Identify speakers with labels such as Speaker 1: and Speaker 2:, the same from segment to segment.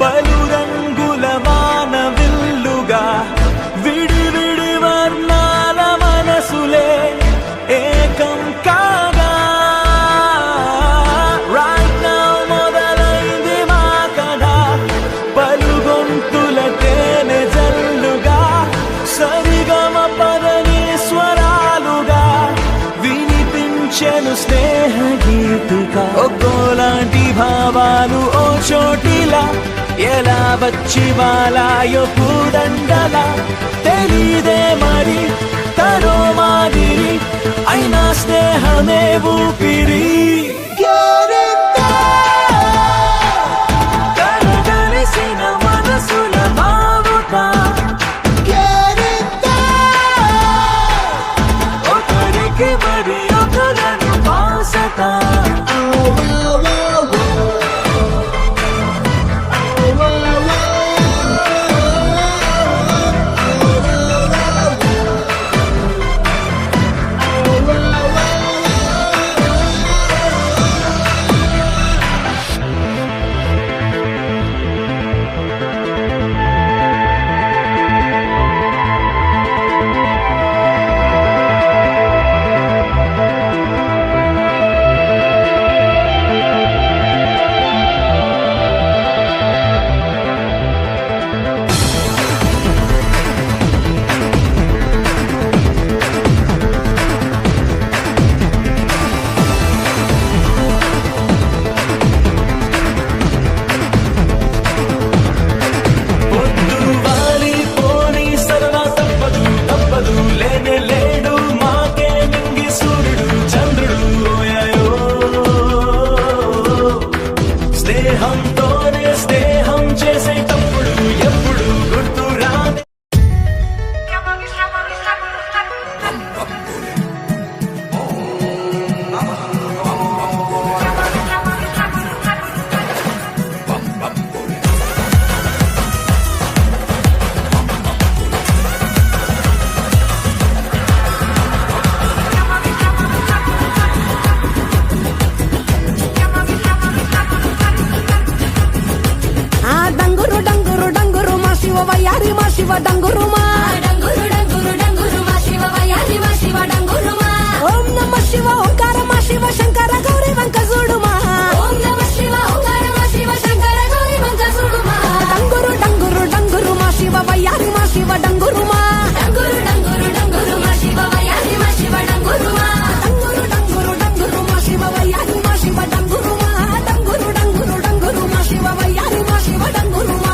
Speaker 1: పలు రంగుల వానవిల్లుగా విడివిడి వర్ణాల మనసులే ఏకం కాగా రైట్ నౌ మొదలైంది మా కథ పలు గొంతుల తేనె జల్లుగా సరిగమ పదని స్వరాలుగా వినిపించెను స్నేహ గీతిక ఒక్కోలాంటి భావాలు ఓ చోటిలా ఎలా వచ్చి వాలాయో పూదండలా తెలీదే మరి తరో మాదిరి అయినా స్నేహమే ఊపిరి కలగలిసిన మనసుల భావుక ఒకరికి మరి ఒకరను పాసత స్నేహం చేసేటప్పుడు ఎప్పుడు గుర్తు రాని
Speaker 2: వయ్యారి మా శివ డంగురుమా డంగురు డంగురు డంగురు మా శివ వయ్యారి మా శివ డంగురుమా ఓం నమ శివ ఓంకార మా శివ శంకర గౌరీ వంక చూడుమా ఓం నమ శివ ఓంకార మా శివ శంకర గౌరీ వంక చూడుమా డంగురు డంగురు డంగురు మా శివ వయ్యారి మా శివ డంగురుమా డంగురు డంగురు డంగురు మా శివ వయ్యారి మా శివ డంగురుమా డంగురు డంగురు డంగురు మా శివ వయ్యారి మా శివ డంగురుమా డంగురు డంగురు డంగురు మా శివ వయ్యారి మా శివ డంగురుమా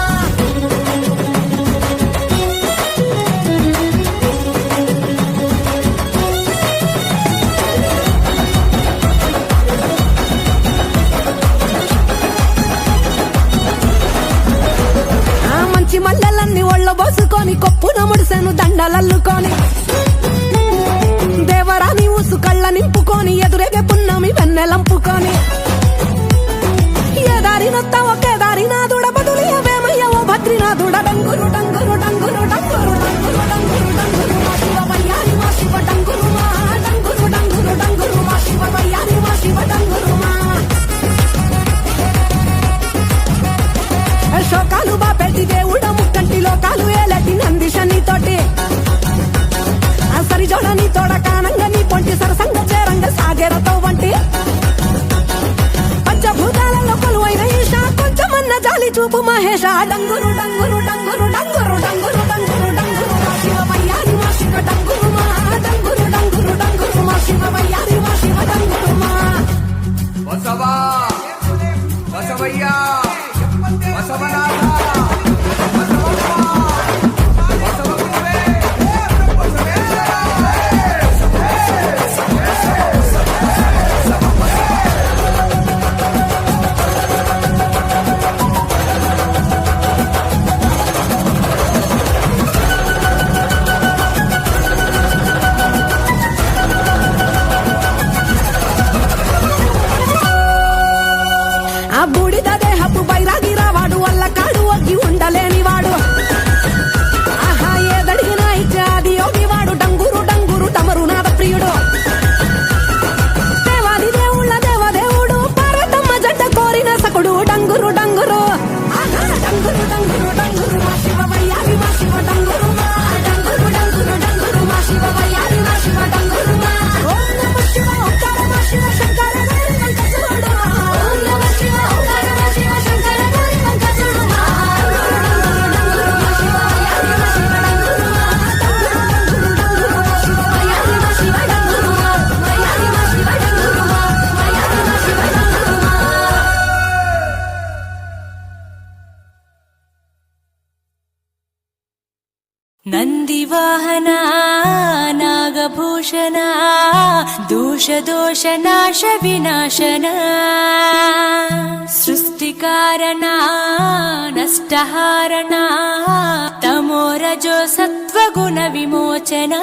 Speaker 2: మల్లెలన్నీ ఒళ్ళ బోసుకొని కొప్పున ముడిసెను దండలల్లుకొని దేవరాని ఊసు కళ్ళ నింపుకొని ఎదురేగే పున్నమి వెన్నెలంపుకొని ఏ దారినొత్త ఒకే దారినాథుడ బదులు ఏమయ్య ఓ భద్రినాథుడ డంగురు డంగురు డంగురు డంగురు డంగురు డంగురు డంగురు మా శివ వయ్యారి మా శివ డంగురుమా డంగురు డంగురు డంగురు మా శివ వయ్యారి మా శివ డంగురుమా శోకాలు బాపెట్టి దేవుడ ముక్కంటి లోకాలు ఏలటి నందిశని తోటి సరిజోడని తోడ కానంగా నీ పొంటి సరసంగ చేరంగ సాగేరతో వంటి పంచభూతాలలో కొలువైన ఈశ కొంచెమన్న జాలి చూపు మహేష డంగురు డంగురు డంగురు డంగురు డంగురు డంగురు డంగురు మా శివ వయ్యారి మా శివ డంగురుమా డంగురు డంగురు డంగురు మా శివ వయ్యారి మా శివ డంగురుమా
Speaker 3: బసవా బసవయ్యా బసవనాథ
Speaker 2: ఆ బూడిద దేహపు బైరాగి రావాడు వల్ల కాడు ఒగ్గి ನಂದಿವಾಹನ ನಾಗಭೂಷಣ ದೋಷ ದೋಷ ನಾಶ ವಿನಾಶನ ಸೃಷ್ಟಿಕಾರಣ ನಷ್ಟಹಾರಣ తమోరజో సత్వగుణ విమోచన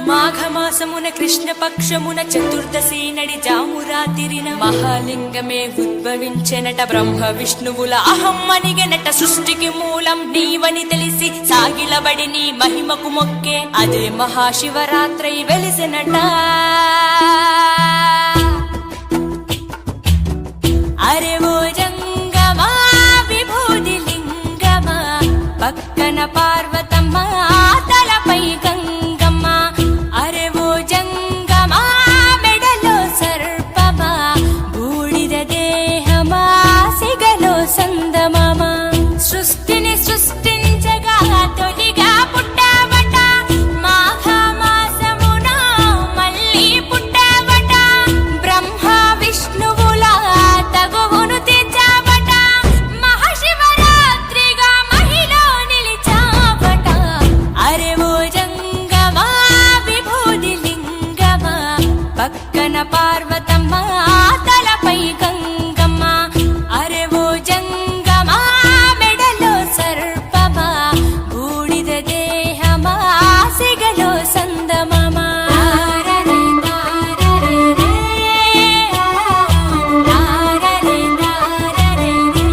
Speaker 2: మాఘమాసమున కృష్ణ పక్షమున చతుర్దశి నడి జామురాతిరిన మహాలింగమే ఉద్భవించెనట బ్రహ్మ విష్ణువుల అహం అనిగెనట సృష్టికి మూలం నీవని తెలిసి సాగిలబడి నీ మహిమకు మొక్కే అదే మహాశివరాత్రి వెలిసెనట అరే ఓ జంగమా విభూది లింగమా పక్కన పార్వతమ్మ తలపై గంగమ్మ అరే ఓ జంగమా మెడలో సర్పమా బూడిద దేహమా సిగలో సందమామ సృష్టిని సృష్టించగా తొలిగా పుట్టావట మాఘమాసమున మళ్ళీ పుట్టావట బ్రహ్మ విష్ణువుల తగువును తెచ్చావట మహాశివరాత్రిగా మహిలో నిలిచావట అరే ఓ జంగమా విభూది లింగమా పక్కన పార్వతమ్మ తలపై గంగమ్మ అరే ఓ జంగమా మెడలో సర్పమా బూడిద దేహమా సిగలో సందమామ తారరే తారరే రే తారరే తారరే రే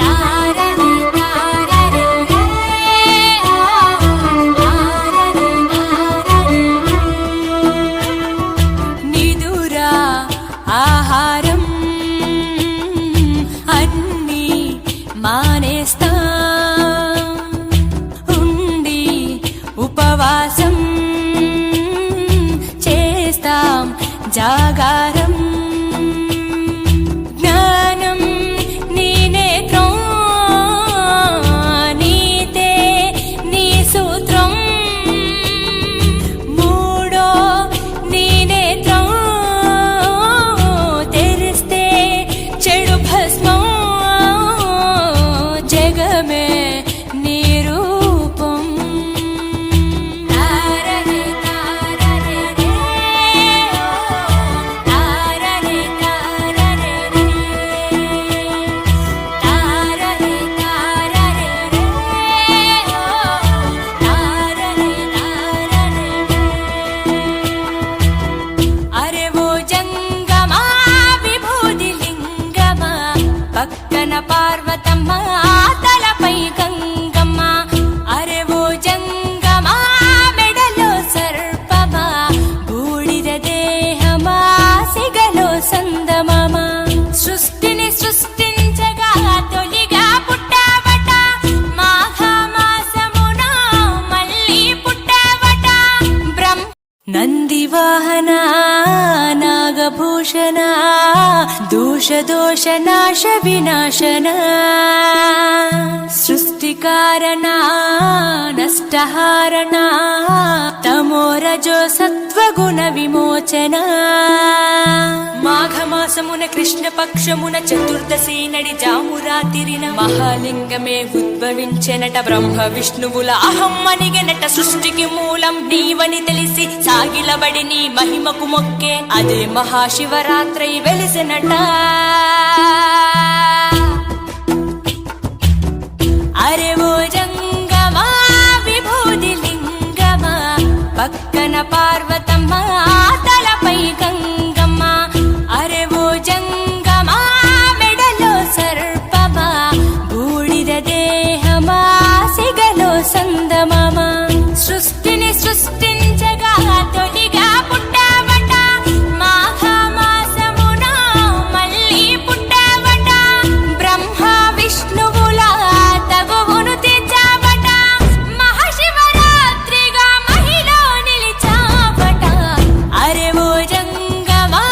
Speaker 2: తారరే తారరే రే నిదురా ఆహారం అన్నీ మానేస్తాం ఉండి ఉపవాసం చేస్తాం జాగారం జ్ఞానం నీ నేత్రం నీతే నీ సూత్రం మూడో నీ నేత్రం తెరిస్తే చెడు భస్మం జగమే నీ రూపం తారరే తారరే రే తారరే తారరే రే తారరే తారరే రే తారరే తారరే అరే ఓ జంగమా విభూది లింగమా పక్కన పార్వతమ్మ తలపై గంగమ్మ అరే ఓ జంగమా మెడలో సర్పమా బూడిద దేహమా సిగలో సందమామ సృష్టిని సృష్టించగా తొలిగా పుట్టావట మాఘమాసమున మళ్ళీ పుట్టావట బ్రహ్మ నందివాహన నాగభూషణ దోష దోష నాశ వినాశన సృష్టికారణ నష్టహారణ తమోరజో సత్వగుణ విమోచన మాఘమాసమున కృష్ణ పక్షమున చతుర్దశి నడి జామురాతిరిన మహాలింగమే ఉద్భవించెనట బ్రహ్మ విష్ణువుల అహం అనిగెనట సృష్టికి మూలం నీవని తెలిసి సాగిలబడి నీ మహిమకు మొక్కే అదే మహాశివరాత్రి వెలిసెనట అరే ఓ జంగమా విభూది లింగమా పక్కన పార్వతమ్మ తలపై గంగమ్మ అరే ఓ జంగమా మెడలో సర్పమా బూడిద దేహమా సిగలో సందమామ సృష్టిని సృష్టించగా తొలిగా పుట్టావట మాఘమాసమున మళ్ళీ పుట్టావట బ్రహ్మ విష్ణువుల తగువును తెచ్చావట మహాశివరాత్రిగా మహిలో నిలిచావట అరే ఓ జంగమా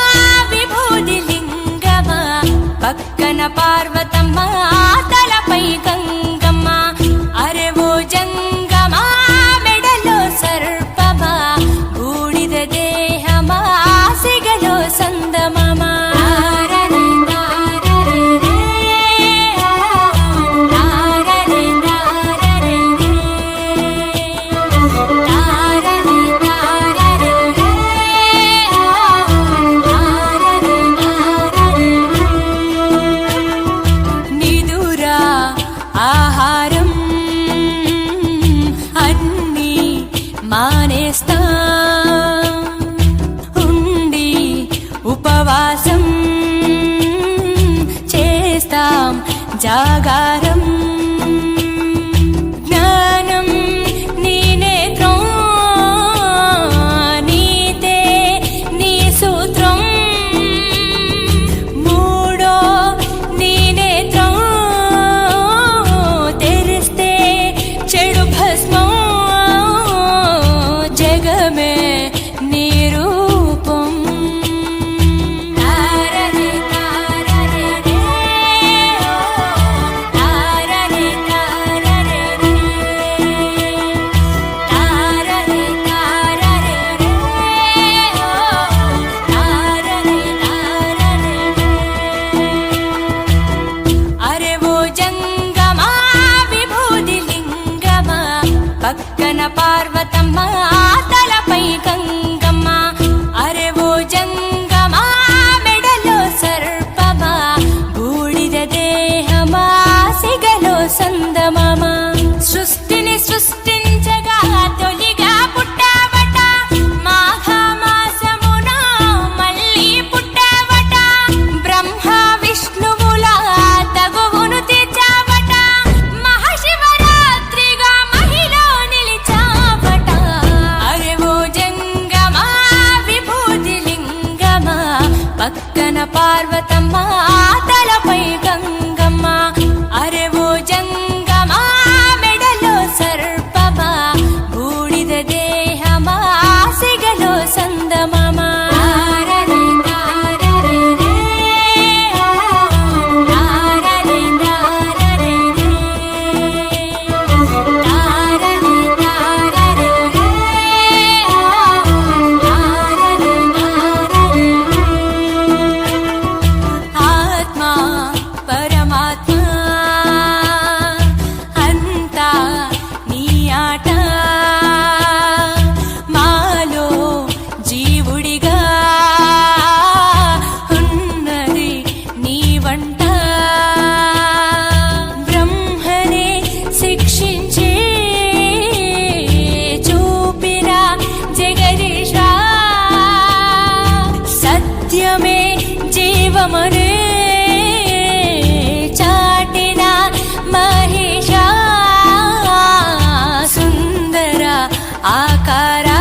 Speaker 2: విభూది లింగమా పక్కన పార్వతమ్మ తలపై గంగమ్మ అరే ఓ జంగమా మెడలో సర్పమా బూడిద దేహమా సిగలో సందమామ తారరే తారరే రే తారరే తారరే
Speaker 4: జాగారం జ్ఞానం నీ నేత్రం నీతే నీ సూత్రం మూడో నీ నేత్రం తెరిస్తే చెడు భస్మం జగమే నీ రూపం అరే ఓ జంగమా విభూతి లింగమా పక్కన పార్వతమ్మ తలపై గంగమ్మ అరే ఓ జంగమా మెడలో సర్పమా బూడిద దేహమా సిగలో సందమమా సృష్టిని సృష్టించగా తొలిగా పుట్టావట మాఘమాసమున మళ్ళీ పుట్టావట బ్రహ్మ విష్ణువుల తగువును తీర్చావట మహాశివరాత్రిగా మహిలో నిలిచావట అరే ఓ జంగమా విభూతి లింగమా పక్కన పార్వతమ్మ తలపై గంగమ్మ అరే ఓ జంగమా మెడలో సర్పమా బూడిద దేహమా సిగలో సందమమా ఆత్మ పరమాత్మ అంతా నీ ఆట మాలో జీవుడిగా ఉన్నది నీ వంట బ్రహ్మనే శిక్షించే చూపిన జగదీశ సత్యమే జీవమనే చాటిన మహిష సుందర ఆకారా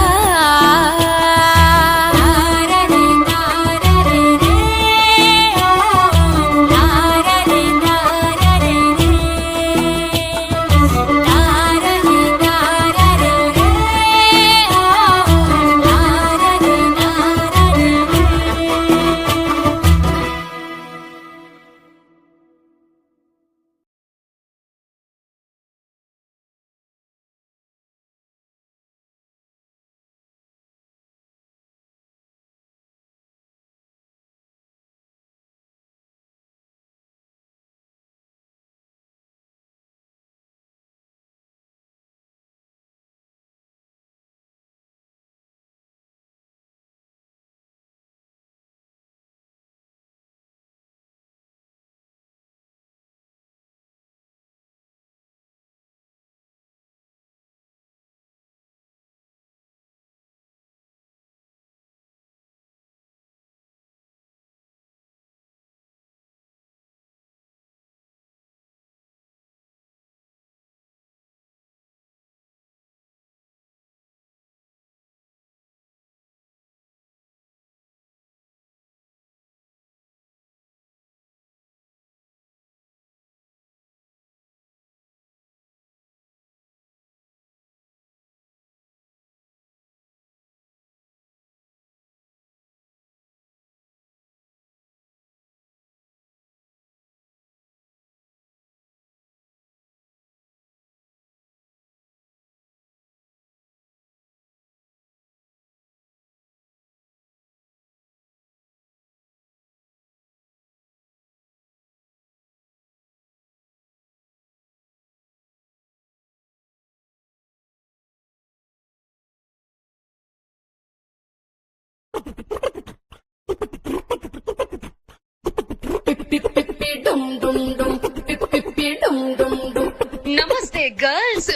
Speaker 5: నమస్తే girls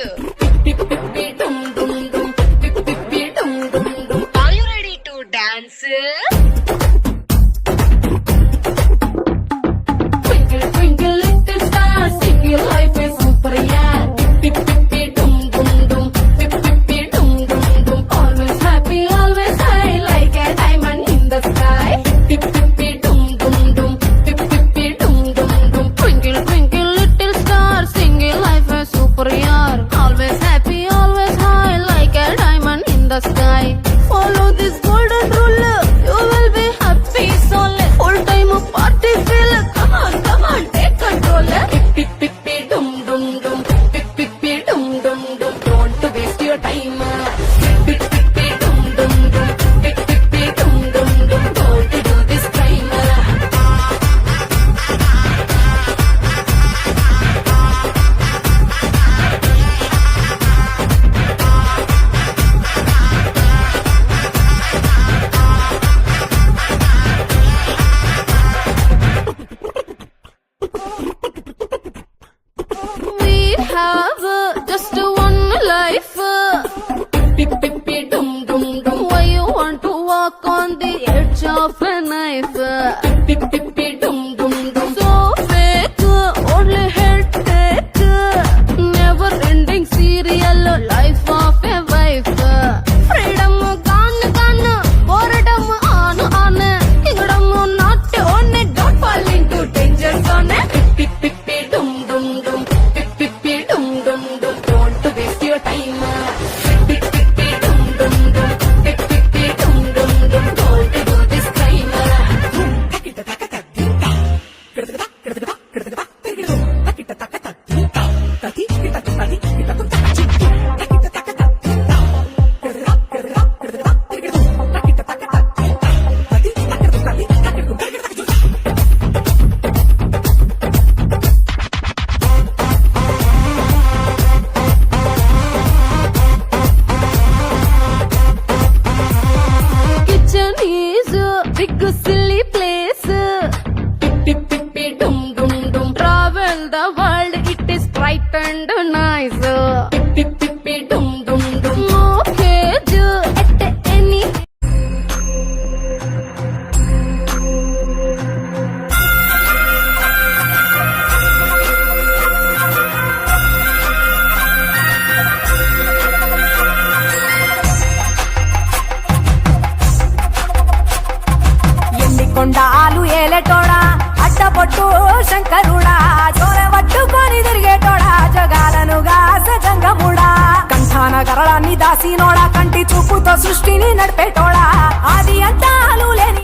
Speaker 5: are you ready to dance
Speaker 2: Twinkle, twinkle, little star, life. Pip pip pip dum dum dum. Why you want to walk on the edge of a knife? Pip pip pip dum dum dum. So fake, only headache. Never ending serial life of a wife. Freedom gone gone, boredom on on. Kingdom not on. Don't fall into danger zone. Pip pip pip dum dum dum. Pip pip pip dum dum dum. Don't waste your time. Pip pip pip dum dum dum. Pip pip pip dum dum dum. Don't do this crime. Kitchen is a big silly place. Pip pip pip dum dum dum. Travel the world, it is bright and nice. Pip pip pip dum dum dum. No cage at any.
Speaker 6: కొండాలు ఏలేటోడా అడ్డపొట్టు శంకరుడా చోరె పట్టుకొని తిరిగేటోడా జగాలను గాసజంగముడా కంఠాన గరళాన్ని దాసినోడా కంటి చూపుతో సృష్టిని నడిపేటోడా ఆది అంతాలు లేని